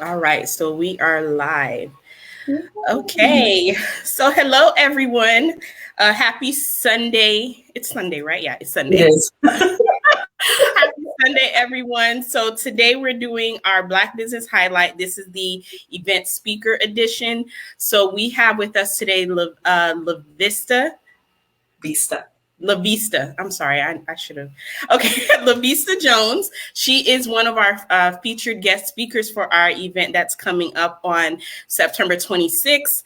All right, so we are live. Okay, so hello everyone. Happy Sunday. It's Sunday, right? Yeah, it's It Sunday. is. Happy Sunday, everyone. So today we're doing our Black Business Highlight. This is the event speaker edition. So we have with us today Vista. LaVista. I'm sorry, I should have. Okay, LaVista Jones. She is one of our featured guest speakers for our event that's coming up on September 26th.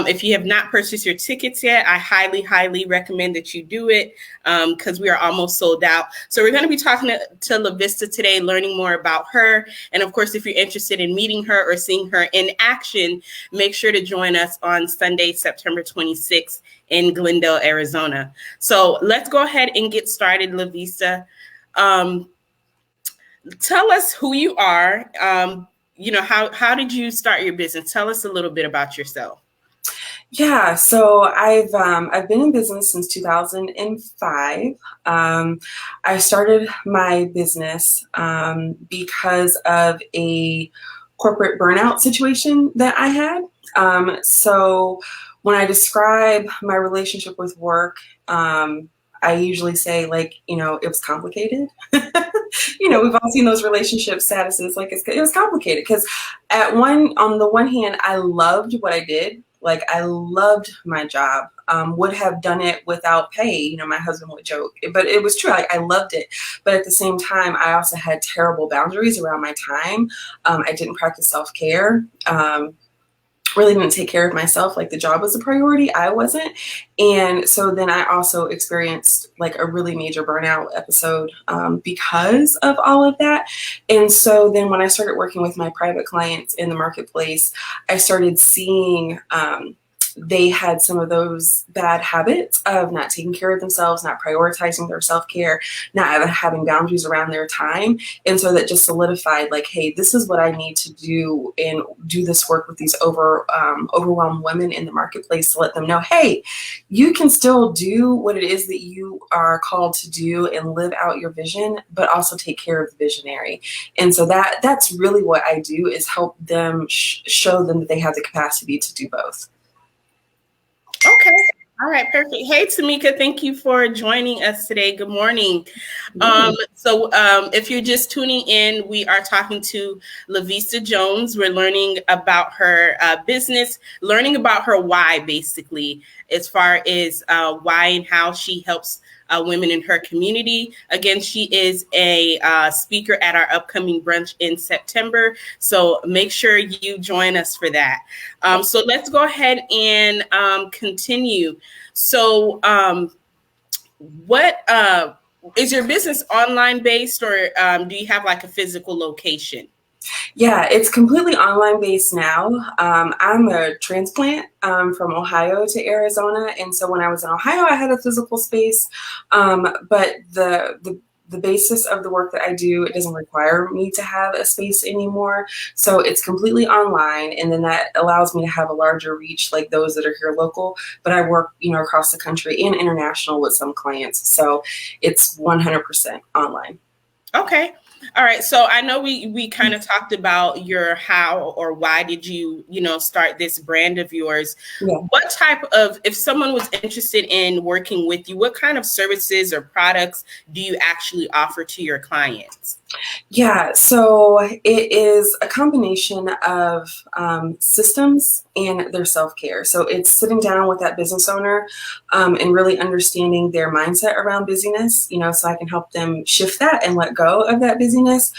If you have not purchased your tickets yet, I highly, highly recommend that you do it because we are almost sold out. So we're going to be talking to LaVista today, learning more about her. And of course, if you're interested in meeting her or seeing her in action, make sure to join us on Sunday, September 26th in Glendale, Arizona. So let's go ahead and get started, LaVista. Tell us who you are. How did you start your business? Tell us a little bit about yourself. Yeah, so I've been in business since 2005. I started my business because of a corporate burnout situation that I had. So when I describe my relationship with work, I usually say it was complicated. We've all seen those relationship statuses. It was complicated because on the one hand, I loved what I did. Like I loved my job. Would have done it without pay. My husband would joke, but it was true. I loved it. But at the same time, I also had terrible boundaries around my time. I didn't practice self-care. Really didn't take care of myself. Like the job was a priority, I wasn't. And so then I also experienced like a really major burnout episode because of all of that. And so then when I started working with my private clients in the marketplace, I started seeing they had some of those bad habits of not taking care of themselves, not prioritizing their self-care, not having boundaries around their time. And so that just solidified like, hey, this is what I need to do and do this work with these overwhelmed women in the marketplace to let them know, hey, you can still do what it is that you are called to do and live out your vision, but also take care of the visionary. And so that's really what I do, is help them show them that they have the capacity to do both. Okay. All right, perfect. Hey, Tamika, thank you for joining us today. Good morning. If you're just tuning in, we are talking to LaVista Jones. We're learning about her business, learning about her why, basically, as far as why and how she helps women in her community. Again, she is a speaker at our upcoming brunch in September. So make sure you join us for that. So let's go ahead and continue. So what is your business online based, or do you have like a physical location? Yeah, it's completely online based now. I'm a transplant from Ohio to Arizona, and so when I was in Ohio, I had a physical space. But the basis of the work that I do, it doesn't require me to have a space anymore. So it's completely online, and then that allows me to have a larger reach, like those that are here local. But I work, across the country and international with some clients. So it's 100% online. Okay. All right. So I know we kind of talked about your how or why did you, start this brand of yours. Yeah. What type of, if someone was interested in working with you, what kind of services or products do you actually offer to your clients? Yeah, so it is a combination of systems and their self-care. So it's sitting down with that business owner and really understanding their mindset around busyness, so I can help them shift that and let go of that busyness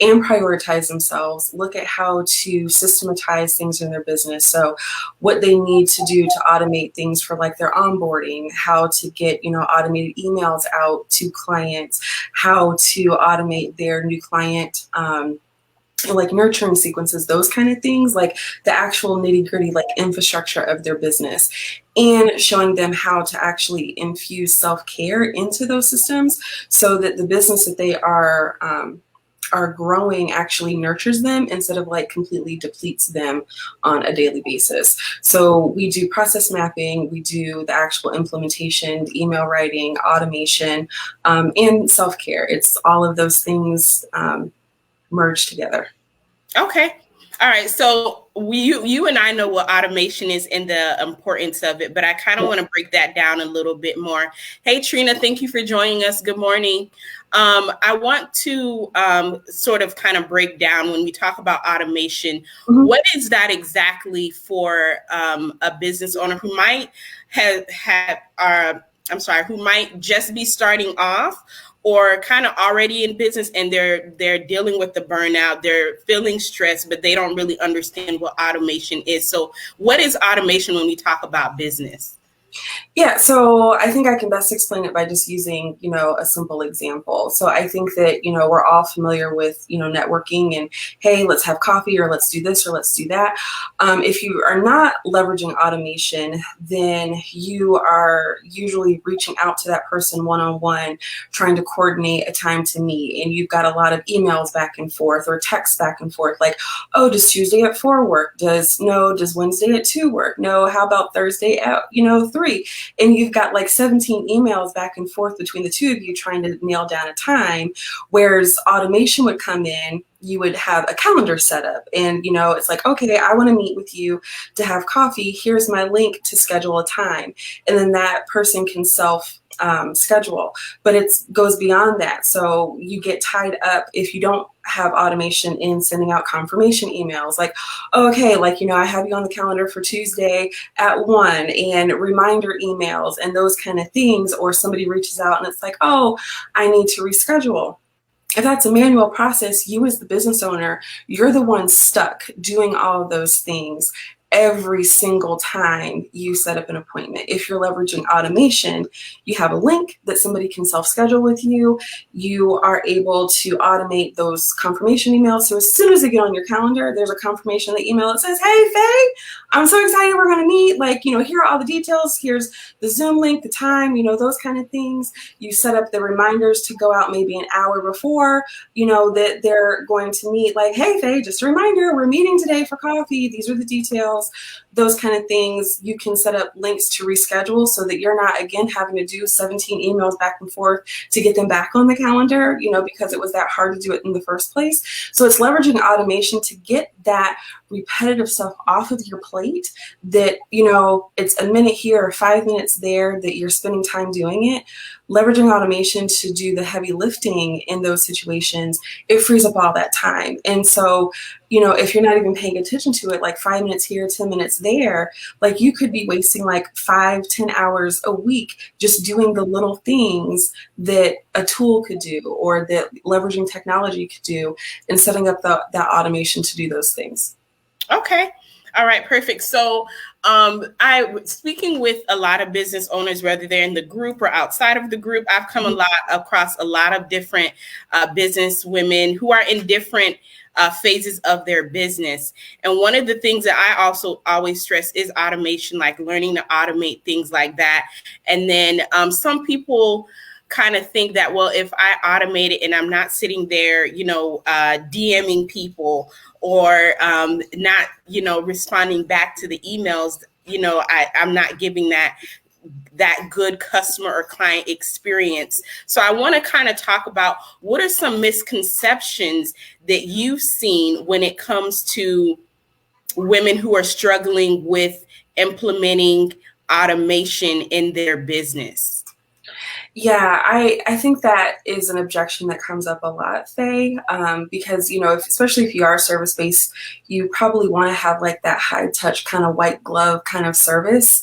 and prioritize themselves, look at how to systematize things in their business. So what they need to do to automate things for like their onboarding, how to get, automated emails out to clients, how to automate their new client like nurturing sequences, those kind of things, like the actual nitty-gritty like infrastructure of their business, and showing them how to actually infuse self-care into those systems so that the business that they are growing actually nurtures them instead of like completely depletes them on a daily basis. So we do process mapping, we do the actual implementation, email writing, automation, and self-care. It's all of those things merged together. Okay. All right, so you and I know what automation is and the importance of it, but I kind of want to break that down a little bit more. Hey, Trina, thank you for joining us. Good morning. I want to sort of kind of break down when we talk about automation. Mhm. What is that exactly for a business owner who might who might just be starting off or kind of already in business and they're dealing with the burnout, they're feeling stressed, but they don't really understand what automation is. So what is automation when we talk about business? Yeah, so I think I can best explain it by just using, a simple example. So I think that, we're all familiar with, networking and, hey, let's have coffee or let's do this or let's do that. If you are not leveraging automation, then you are usually reaching out to that person one-on-one, trying to coordinate a time to meet. And you've got a lot of emails back and forth or texts back and forth like, oh, does Tuesday at 4 work? Does Wednesday at 2 work? No, how about Thursday at, 3? And you've got like 17 emails back and forth between the two of you trying to nail down a time, whereas automation would come in. You would have a calendar set up and it's like, okay, I want to meet with you to have coffee, here's my link to schedule a time, and then that person can self schedule. But it goes beyond that, so you get tied up if you don't have automation in sending out confirmation emails like, okay, like, I have you on the calendar for Tuesday at 1, and reminder emails and those kind of things. Or somebody reaches out and it's like, oh, I need to reschedule. If that's a manual process, you as the business owner, you're the one stuck doing all of those things every single time you set up an appointment. If you're leveraging automation, you have a link that somebody can self-schedule with you. You are able to automate those confirmation emails. So as soon as they get on your calendar, there's a confirmation in the email that says, hey, Faye, I'm so excited we're going to meet. Like, here are all the details. Here's the Zoom link, the time, those kind of things. You set up the reminders to go out maybe an hour before, that they're going to meet. Like, hey, Faye, just a reminder, we're meeting today for coffee. These are the details, those kind of things. You can set up links to reschedule so that you're not, again, having to do 17 emails back and forth to get them back on the calendar, because it was that hard to do it in the first place. So it's leveraging automation to get that repetitive stuff off of your plate, that it's a minute here or 5 minutes there that you're spending time doing it. Leveraging automation to do the heavy lifting in those situations, it frees up all that time. And so if you're not even paying attention to it, like 5 minutes here, 10 minutes there, like you could be wasting like 5-10 hours a week just doing the little things that a tool could do or that leveraging technology could do, and setting up that automation to do those things. Okay. All right, perfect. So I speaking with a lot of business owners, whether they're in the group or outside of the group, I've come across a lot of different business women who are in different phases of their business. And one of the things that I also always stress is automation, like learning to automate things like that. And then some people kind of think that, well, if I automate it and I'm not sitting there, DMing people or not, responding back to the emails, I'm not giving that good customer or client experience. So I want to kind of talk about what are some misconceptions that you've seen when it comes to women who are struggling with implementing automation in their business. Yeah, I think that is an objection that comes up a lot, Faye, because, especially if you are service-based, you probably want to have like that high-touch kind of white glove kind of service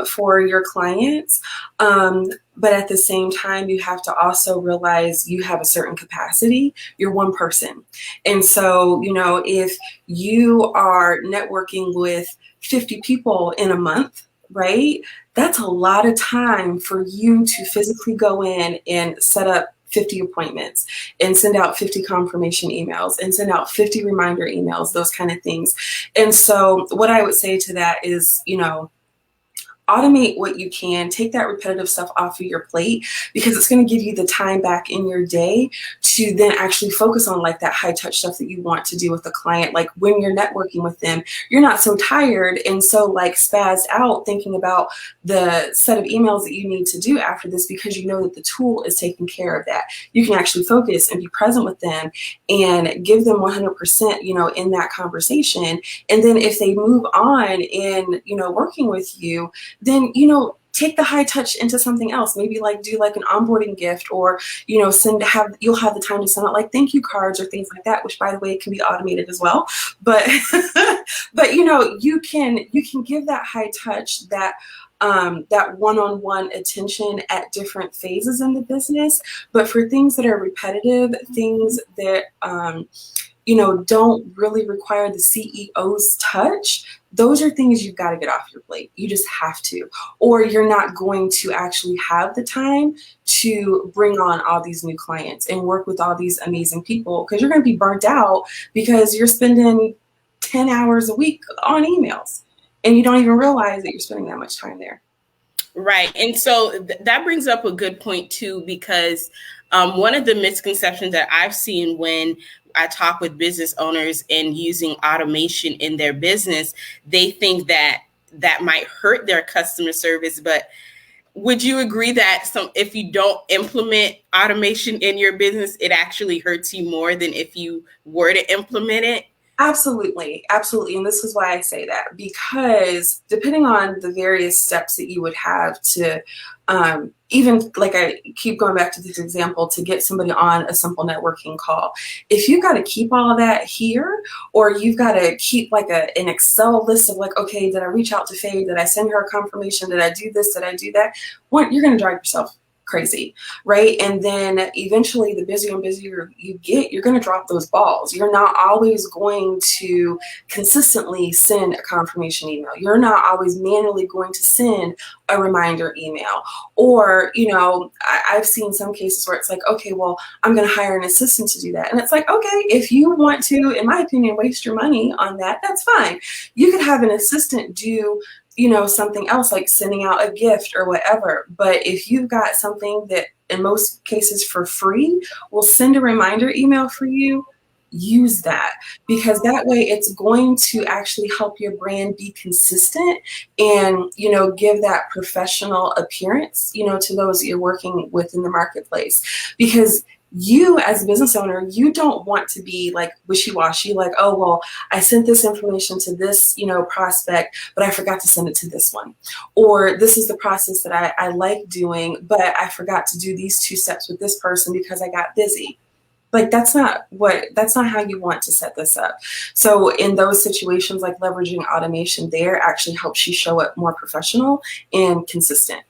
for your clients. But at the same time, you have to also realize you have a certain capacity. You're one person. And so, if you are networking with 50 people in a month, right? That's a lot of time for you to physically go in and set up 50 appointments and send out 50 confirmation emails and send out 50 reminder emails, those kind of things. And so what I would say to that is, automate what you can, take that repetitive stuff off of your plate, because it's going to give you the time back in your day to then actually focus on like that high touch stuff that you want to do with the client. Like when you're networking with them, you're not so tired and so like spazzed out thinking about the set of emails that you need to do after this, because you know that the tool is taking care of that. You can actually focus and be present with them and give them 100%, in that conversation. And then if they move on in, working with you, then, take the high touch into something else. Maybe like do like an onboarding gift, or you'll have the time to send out like thank you cards or things like that, which by the way can be automated as well. But but you can give that high touch, that that one-on-one attention at different phases in the business. But for things that are repetitive, things that don't really require the CEO's touch, those are things you've got to get off your plate. You just have to, or you're not going to actually have the time to bring on all these new clients and work with all these amazing people, because you're going to be burnt out because you're spending 10 hours a week on emails and you don't even realize that you're spending that much time there. Right. And so that brings up a good point too, because one of the misconceptions that I've seen when I talk with business owners and using automation in their business, they think that might hurt their customer service. But would you agree that if you don't implement automation in your business, it actually hurts you more than if you were to implement it? Absolutely. Absolutely. And this is why I say that, because depending on the various steps that you would have to, even like I keep going back to this example, to get somebody on a simple networking call, if you've got to keep all of that here, or you've got to keep like an Excel list of like, okay, did I reach out to Faye? Did I send her a confirmation? Did I do this? Did I do that? You're going to drive yourself crazy, right? And then eventually the busier and busier you get, you're going to drop those balls. You're not always going to consistently send a confirmation email. You're not always manually going to send a reminder email. Or, I've seen some cases where it's like, okay, well, I'm going to hire an assistant to do that. And it's like, okay, if you want to, in my opinion, waste your money on that, that's fine. You could have an assistant do something else, like sending out a gift or whatever. But if you've got something that in most cases for free will send a reminder email for you, use that, because that way it's going to actually help your brand be consistent and, give that professional appearance, to those that you're working with in the marketplace. Because you as a business owner, you don't want to be like wishy-washy, like, oh, well, I sent this information to this, prospect, but I forgot to send it to this one. Or this is the process that I like doing, but I forgot to do these 2 steps with this person because I got busy. Like, that's not how you want to set this up. So in those situations, like leveraging automation there actually helps you show up more professional and consistent.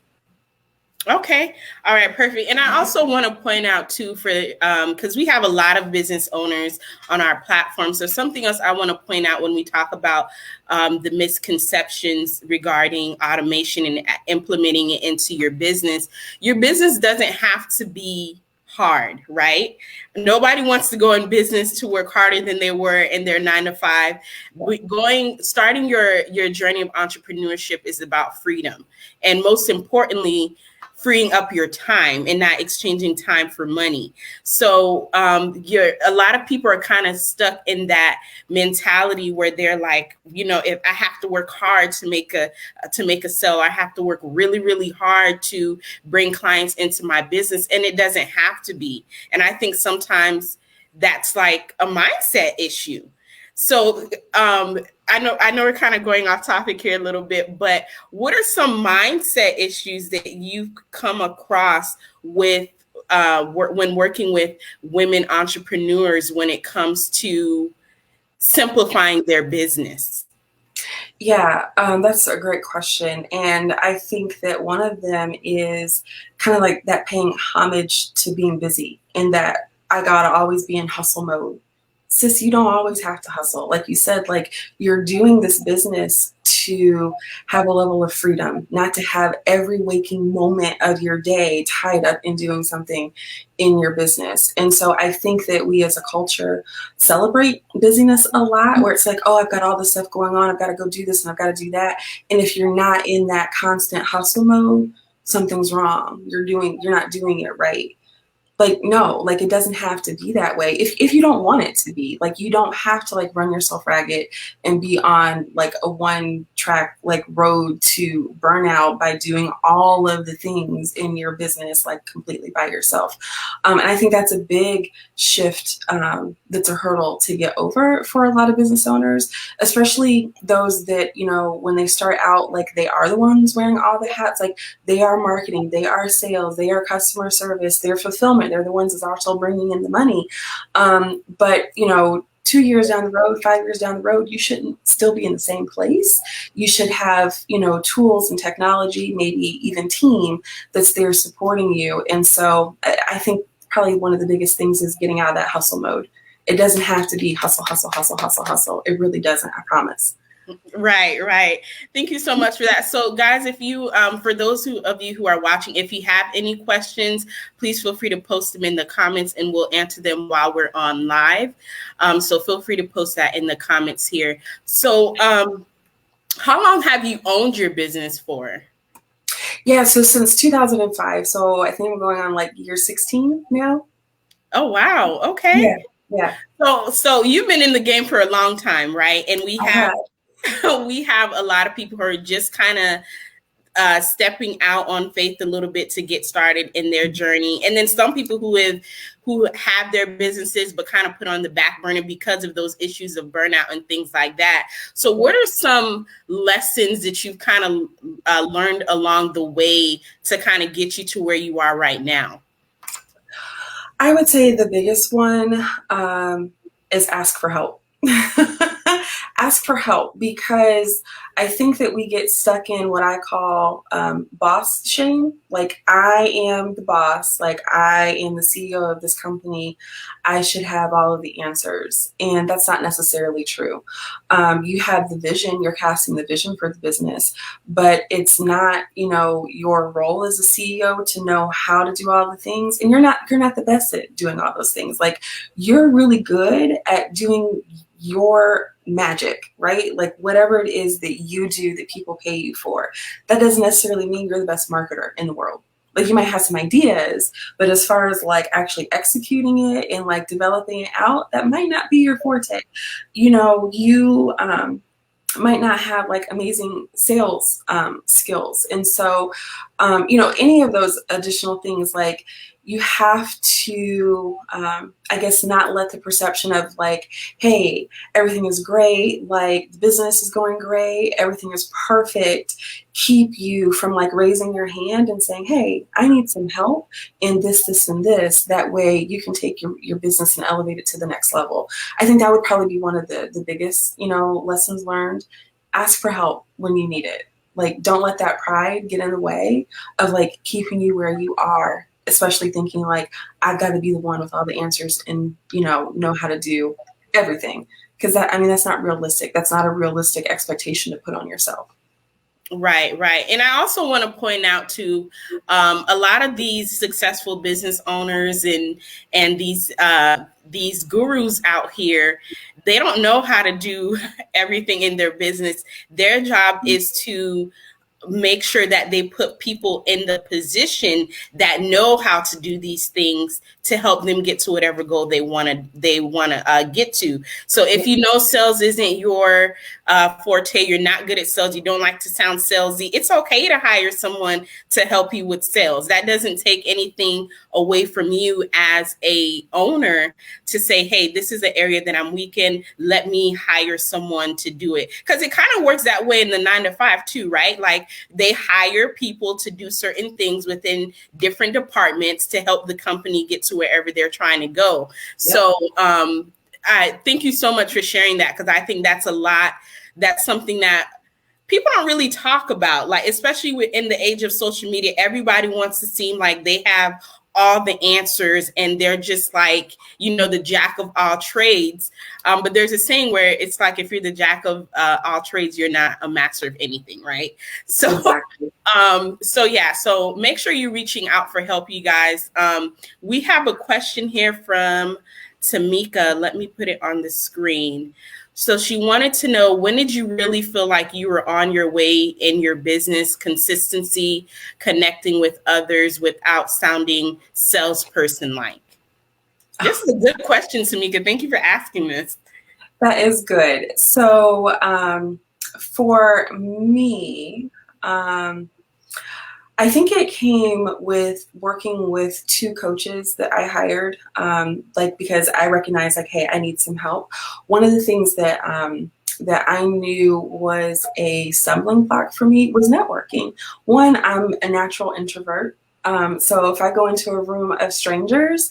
Okay. All right. Perfect. And I also want to point out too, because we have a lot of business owners on our platform. So something else I want to point out when we talk about the misconceptions regarding automation and implementing it into your business doesn't have to be hard, right? Nobody wants to go in business to work harder than they were in their 9 to 5. Starting your journey of entrepreneurship is about freedom. And most importantly, freeing up your time and not exchanging time for money. So a lot of people are kind of stuck in that mentality where they're like, if I have to work hard to make a sale, I have to work really, really hard to bring clients into my business. And it doesn't have to be. And I think sometimes that's like a mindset issue. So I know we're kind of going off topic here a little bit, but what are some mindset issues that you've come across with when working with women entrepreneurs when it comes to simplifying their business? Yeah, that's a great question. And I think that one of them is kind of like that paying homage to being busy, and that I gotta always be in hustle mode. Sis, you don't always have to hustle. Like you said, like you're doing this business to have a level of freedom, not to have every waking moment of your day tied up in doing something in your business. And so I think that we as a culture celebrate busyness a lot, where it's like, oh, I've got all this stuff going on, I've got to go do this and I've got to do that. And if you're not in that constant hustle mode, something's wrong. You're not doing it right. Like, no, like it doesn't have to be that way. If you don't want it to be, like, you don't have to like run yourself ragged and be on like a one track like road to burnout by doing all of the things in your business like completely by yourself. And I think that's a big shift, that's a hurdle to get over for a lot of business owners, especially those that, you know, when they start out, like they are the ones wearing all the hats, like they are marketing, they are sales, they are customer service, they're fulfillment, they're the ones that's also bringing in the money. But, you know, 2 years down the road, 5 years down the road, you shouldn't still be in the same place. You should have, you know, tools and technology, maybe even team that's there supporting you. And so I think probably one of the biggest things is getting out of that hustle mode. It doesn't have to be hustle, hustle, hustle, hustle, hustle. It really doesn't, I promise. Right. Thank you so much for that. So guys, if you, for those of you who are watching, if you have any questions, please feel free to post them in the comments and we'll answer them while we're on live. So feel free to post that in the comments here. So how long have you owned your business for? Yeah, so since 2005. So I think we're going on like year 16 now. Oh, wow. Okay. Yeah. So you've been in the game for a long time, right? And we have we have a lot of people who are just kind of stepping out on faith a little bit to get started in their journey. And then some people who have their businesses but kind of put on the back burner because of those issues of burnout and things like that. So what are some lessons that you've kind of learned along the way to kind of get you to where you are right now? I would say the biggest one is ask for help. Ask for help, because I think that we get stuck in what I call boss shame. Like, I am the boss, like I am the CEO of this company, I should have all of the answers. And that's not necessarily true. You have the vision, you're casting the vision for the business, but it's not, you know, your role as a CEO to know how to do all the things. And you're not the best at doing all those things. Like, you're really good at doing your magic, right? Like, whatever it is that you do that people pay you for, that doesn't necessarily mean you're the best marketer in the world. Like, you might have some ideas, but as far as like actually executing it and like developing it out, that might not be your forte. You know, you might not have like amazing sales skills. And so, you know, any of those additional things, like, you have to, I guess, not let the perception of like, hey, everything is great, like the business is going great, everything is perfect, keep you from like raising your hand and saying, hey, I need some help in this, this, and this. That way you can take your business and elevate it to the next level. I think that would probably be one of the biggest, you know, lessons learned. Ask for help when you need it. Like, don't let that pride get in the way of like keeping you where you are, especially thinking like, I've got to be the one with all the answers and, you know how to do everything. Because that's not realistic. That's not a realistic expectation to put on yourself. Right. And I also want to point out to a lot of these successful business owners and these gurus out here, they don't know how to do everything in their business. Their job is to make sure that they put people in the position that know how to do these things to help them get to whatever goal they want to get to. So if you know sales isn't your forte, you're not good at sales, you don't like to sound salesy, it's okay to hire someone to help you with sales. That doesn't take anything away from you as a owner to say, hey, this is an area that I'm weak in, let me hire someone to do it. Because it kind of works that way in the 9-to-5 too, right? Like, they hire people to do certain things within different departments to help the company get to wherever they're trying to go. Yep. So I thank you so much for sharing that, because I think that's something that people don't really talk about, like, especially in the age of social media. Everybody wants to seem like they have all the answers and they're just like, the jack of all trades. But there's a saying where it's like, if you're the jack of all trades, you're not a master of anything, right? So Exactly. so make sure you're reaching out for help, you guys. We have a question here from Tamika. Let me put it on the screen. So she wanted to know, when did you really feel like you were on your way in your business? Consistency, connecting with others without sounding salesperson-like. This is a good question, Tamika. Thank you for asking this. That is good. So for me, I think it came with working with two coaches that I hired, because I recognized, like, hey, I need some help. One of the things that I knew was a stumbling block for me was networking. One, I'm a natural introvert. So if I go into a room of strangers,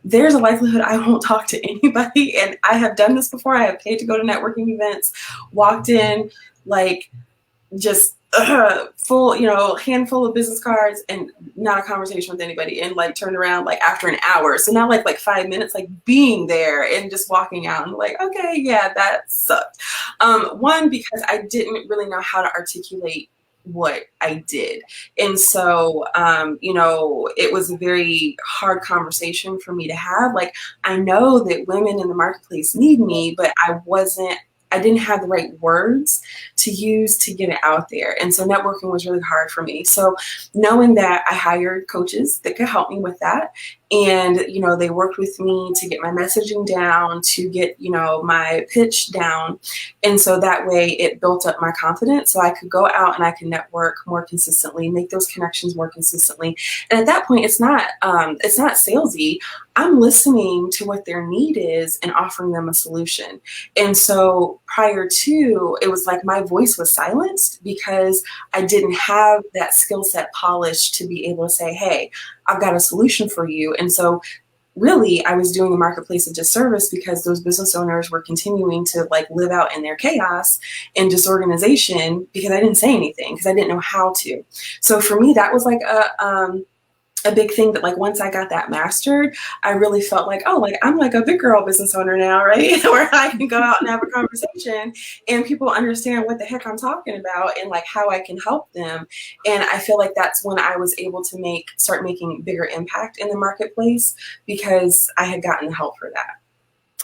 there's a likelihood I won't talk to anybody. And I have done this before. I have paid to go to networking events, walked in, like, just full, handful of business cards and not a conversation with anybody, and like turned around like after an hour. So not like 5 minutes, like being there and just walking out and like, okay, yeah, that sucked. One, because I didn't really know how to articulate what I did. And so, it was a very hard conversation for me to have. Like, I know that women in the marketplace need me, but I didn't have the right words to use to get it out there. And so networking was really hard for me. So knowing that, I hired coaches that could help me with that. And, they worked with me to get my messaging down, to get, my pitch down. And so that way it built up my confidence so I could go out and I could network more consistently, make those connections more consistently. And at that point, it's not salesy. I'm listening to what their need is and offering them a solution. And so prior to, it was like my voice was silenced because I didn't have that skill set polished to be able to say, hey, I've got a solution for you. And so really, I was doing the marketplace a disservice because those business owners were continuing to like live out in their chaos and disorganization because I didn't say anything, because I didn't know how to. So for me, that was like a big thing that, like, once I got that mastered, I really felt like, oh, like I'm like a big girl business owner now, right? Where I can go out and have a conversation and people understand what the heck I'm talking about and like how I can help them. And I feel like that's when I was able to start making bigger impact in the marketplace because I had gotten the help for that.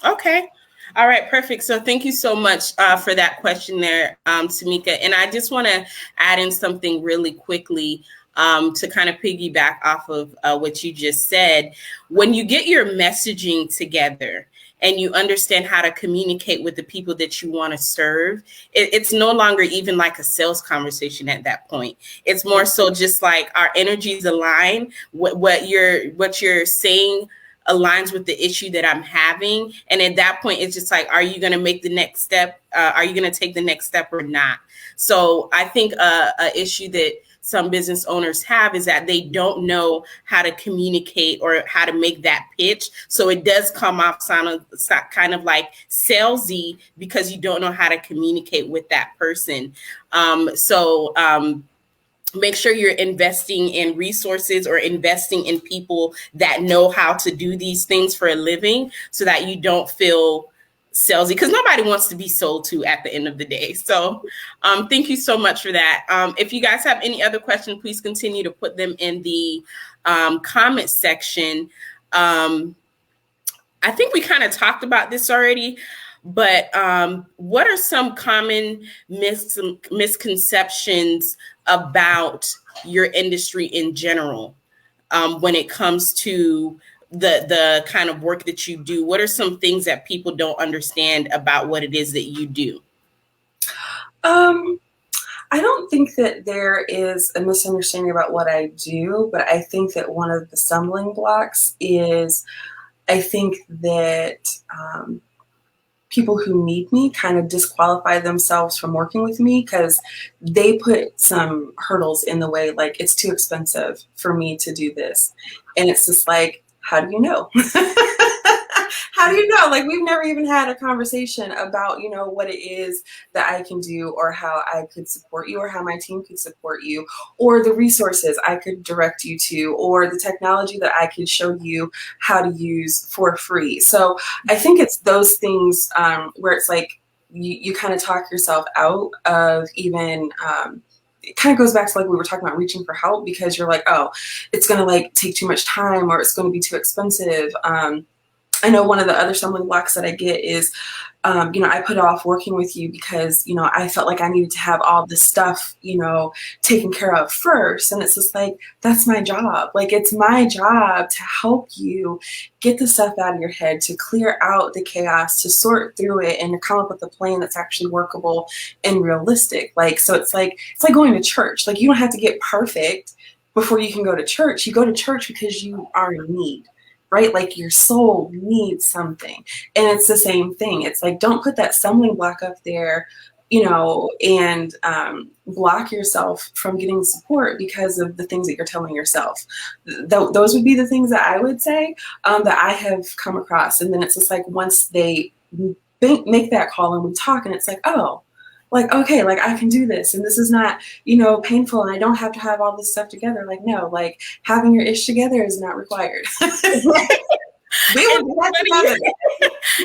Okay. All right, perfect. So thank you so much for that question there, Tamika. And I just want to add in something really quickly to kind of piggyback off of what you just said. When you get your messaging together and you understand how to communicate with the people that you want to serve, it's no longer even like a sales conversation at that point. It's more so just like our energies align. What you're saying aligns with the issue that I'm having. And at that point, it's just like, are you going to make the next step? Are you going to take the next step or not? So I think a issue that some business owners have is that they don't know how to communicate or how to make that pitch. So it does come off kind of like salesy because you don't know how to communicate with that person. Make sure you're investing in resources or investing in people that know how to do these things for a living so that you don't feel salesy, because nobody wants to be sold to at the end of the day. So thank you so much for that. If you guys have any other questions, please continue to put them in the comment section. I think we kind of talked about this already, but what are some common misconceptions about your industry in general when it comes to the kind of work that you do? What are some things that people don't understand about what it is that you do? I don't think that there is a misunderstanding about what I do, but I think that one of the stumbling blocks is I think that people who need me kind of disqualify themselves from working with me because they put some hurdles in the way, like it's too expensive for me to do this. And it's just like, how do you know? How do you know? Like, we've never even had a conversation about, what it is that I can do, or how I could support you, or how my team could support you, or the resources I could direct you to, or the technology that I could show you how to use for free. So I think it's those things where it's like you kind of talk yourself out of even it kind of goes back to like we were talking about reaching for help, because you're like, oh, it's going to like take too much time, or it's going to be too expensive. I know one of the other stumbling blocks that I get is, I put off working with you because, I felt like I needed to have all this stuff, taken care of first. And it's just like, that's my job. Like, it's my job to help you get the stuff out of your head, to clear out the chaos, to sort through it, and to come up with a plan that's actually workable and realistic. Like, so it's like going to church. Like, you don't have to get perfect before you can go to church. You go to church because you are in need. Right? Like, your soul needs something. And it's the same thing. It's like, don't put that stumbling block up there, and block yourself from getting support because of the things that you're telling yourself. Those would be the things that I would say that I have come across. And then it's just like, once they make that call and we talk, and it's like, oh, like, okay, like, I can do this, and this is not, painful, and I don't have to have all this stuff together. Like, no, like, having your ish together is not required.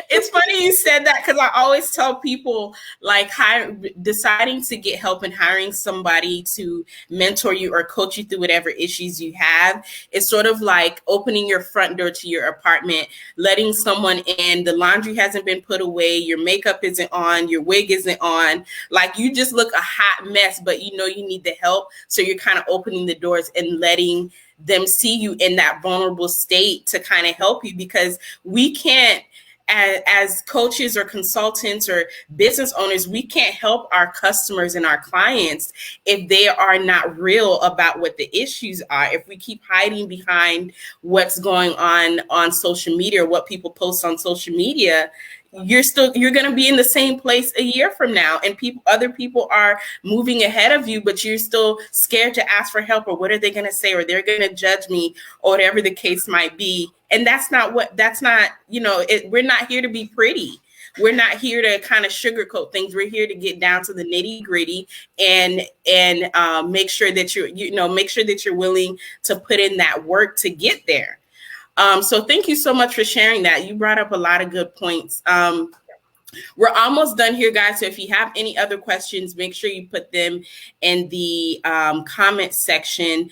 It's funny you said that, because I always tell people, like, deciding to get help and hiring somebody to mentor you or coach you through whatever issues you have is sort of like opening your front door to your apartment, letting someone in. The laundry hasn't been put away, your makeup isn't on, your wig isn't on, like, you just look a hot mess, but you need the help. So you're kind of opening the doors and letting them see you in that vulnerable state to kind of help you, because we can't, as coaches or consultants or business owners, we can't help our customers and our clients if they are not real about what the issues are. If we keep hiding behind what's going on social media, or what people post on social media, you're going to be in the same place a year from now, and other people are moving ahead of you, but you're still scared to ask for help, or what are they going to say, or they're going to judge me, or whatever the case might be. And we're not here to be pretty. We're not here to kind of sugarcoat things. We're here to get down to the nitty gritty and make sure that you're willing to put in that work to get there. So thank you so much for sharing that. You brought up a lot of good points. We're almost done here, guys. So if you have any other questions, make sure you put them in the comment section.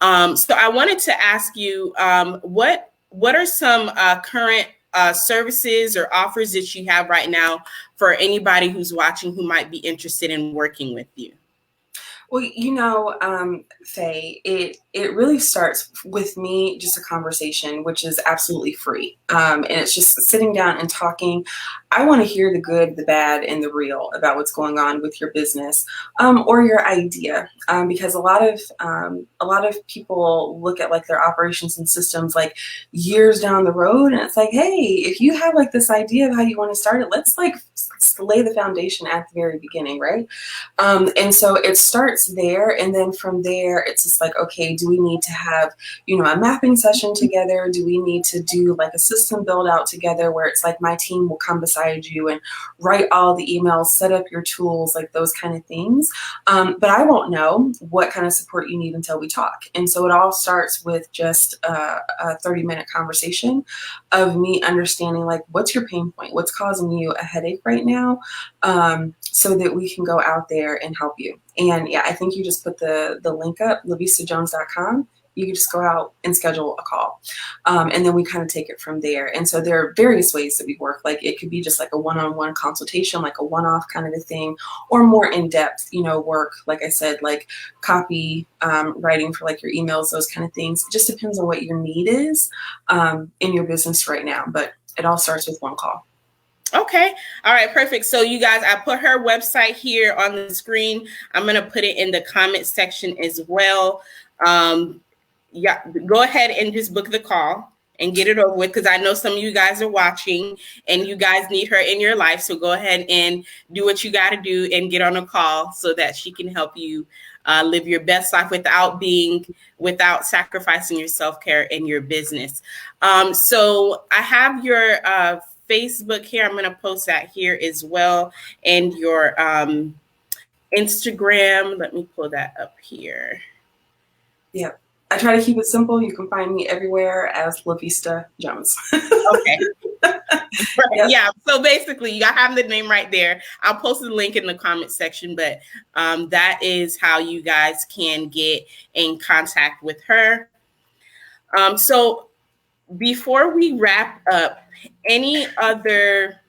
So I wanted to ask you, what are some current services or offers that you have right now for anybody who's watching who might be interested in working with you? Well, Faye, it really starts with me, just a conversation, which is absolutely free. And it's just sitting down and talking. I want to hear the good, the bad, and the real about what's going on with your business or your idea, because a lot of people look at like their operations and systems like years down the road, and it's like, hey, if you have like this idea of how you want to start it, let's like lay the foundation at the very beginning, right? And so it starts there, and then from there, it's just like, okay, do we need to have a mapping session together? Do we need to do like a system build out together where it's like my team will come beside you and write all the emails, set up your tools, like those kind of things. But I won't know what kind of support you need until we talk. And so it all starts with just a 30-minute conversation of me understanding like, what's your pain point? What's causing you a headache right now? So that we can go out there and help you. And yeah, I think you just put the link up, lavisajones.com. You can just go out and schedule a call. And then we kind of take it from there. And so there are various ways that we work. Like, it could be just like a one-on-one consultation, like a one-off kind of a thing, or more in-depth, work. Like I said, like copy writing for like your emails, those kind of things. It just depends on what your need is in your business right now. But it all starts with one call. Okay. All right. Perfect. So you guys, I put her website here on the screen. I'm going to put it in the comment section as well. Yeah, go ahead and just book the call and get it over with, because I know some of you guys are watching and you guys need her in your life. So go ahead and do what you got to do and get on a call so that she can help you live your best life without sacrificing your self-care in your business. So I have your Facebook here. I'm going to post that here as well, and your Instagram. Let me pull that up here. Yep. I try to keep it simple. You can find me everywhere as LaVista Jones. Okay. Right. Yep. Yeah. So basically, you have the name right there. I'll post the link in the comment section, but that is how you guys can get in contact with her. So before we wrap up, any other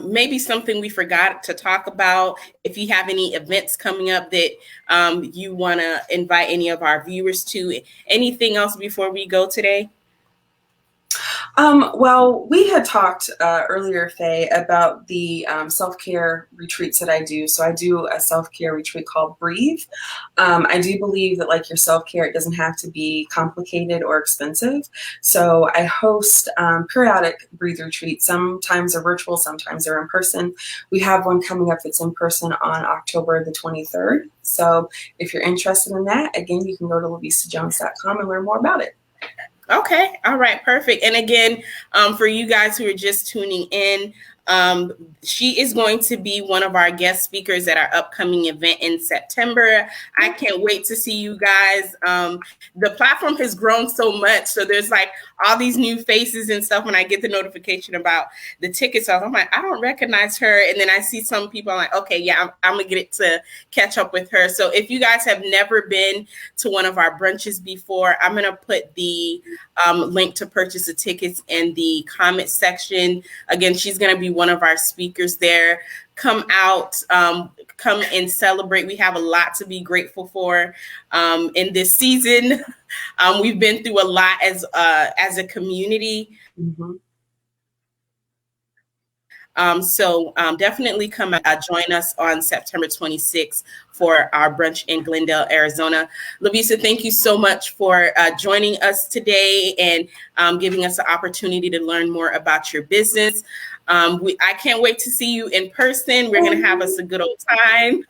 maybe something we forgot to talk about? If you have any events coming up that you want to invite any of our viewers to, anything else before we go today? Well, we had talked earlier, Faye, about the self-care retreats that I do. So I do a self-care retreat called Breathe. I do believe that, like your self-care, it doesn't have to be complicated or expensive. So I host periodic Breathe retreats. Sometimes they're virtual, sometimes they're in person. We have one coming up that's in person on October the 23rd. So if you're interested in that, again, you can go to lavistajones.com and learn more about it. Okay. All right. Perfect. And again, for you guys who are just tuning in, she is going to be one of our guest speakers at our upcoming event in September. I can't wait to see you guys. The platform has grown so much. So there's like all these new faces and stuff. When I get the notification about the tickets, I'm like, I don't recognize her. And then I see some people, I'm like, okay, yeah, I'm going to get it to catch up with her. So if you guys have never been to one of our brunches before, I'm going to put the link to purchase the tickets in the comment section. Again, she's going to be one of our speakers there. Come out, come and celebrate. We have a lot to be grateful for in this season. We've been through a lot as a community. Mm-hmm. So definitely come join us on September 26th for our brunch in Glendale, Arizona. LaVista, thank you so much for joining us today and giving us the opportunity to learn more about your business. I can't wait to see you in person. We're going to have us a good old time.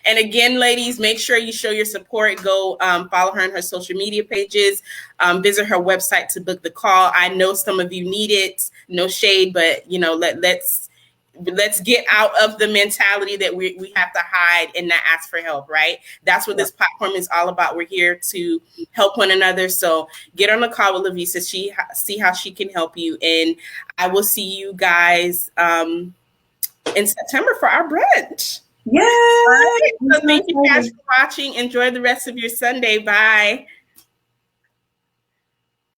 And again, ladies, make sure you show your support. Go follow her on her social media pages. Visit her website to book the call. I know some of you need it. No shade, but you know, let's get out of the mentality that we have to hide and not ask for help, right? That's what this platform is all about. We're here to help one another. So get on the call with LaVista. See how she can help you. And I will see you guys in September for our brunch. Yeah. Right. So thank you guys for watching. Enjoy the rest of your Sunday. Bye.